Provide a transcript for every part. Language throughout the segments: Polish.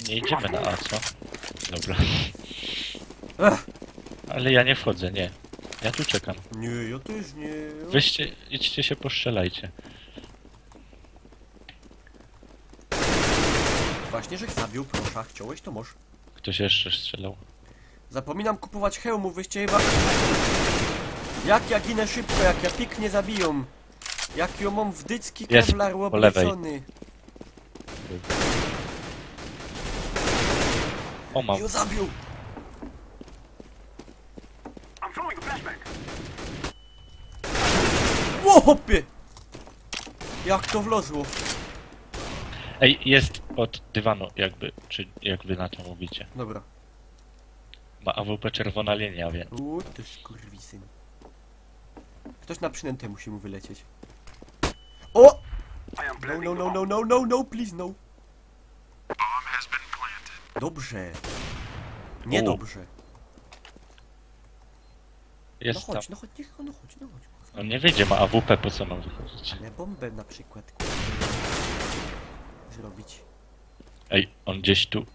Nie idziemy na A, co? Dobra. Ech. Ale ja nie wchodzę, nie. Ja tu czekam. Nie, ja też nie. Weźcie, idźcie się postrzelajcie. Właśnie, że zabił, proszę. Chciałeś, to możesz. Ktoś jeszcze strzelał. Zapominam kupować hełmu, wyście chyba... Jak ja ginę szybko, jak ja piknie zabiją. Jak ją mam w dycki Jest, kevlar po lewej. oblecony. O, mam. Ją zabił! Ło, hopie! Jak to wlozło? Ej, jest od dywanu, jakby, czy jak wy na to mówicie. Dobra. Ma AWP czerwona linia, więc. Ty skurwisyn. Ktoś na przynętę musi mu wylecieć. O! No, please, no. Dobrze. Niedobrze. No Jest tam. chodź, no chodź, niech no chodź, no chodź. On nie wiedzie, ma AWP, po co mam wychodzić? Ale bombę na przykład, zrobić. Ej, on gdzieś tu.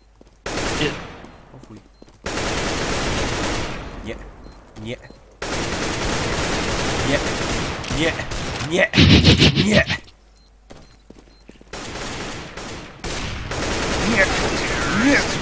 O chuj. Nie. Nie. Nie. Nie. Nie. Nie. Nie. Nie.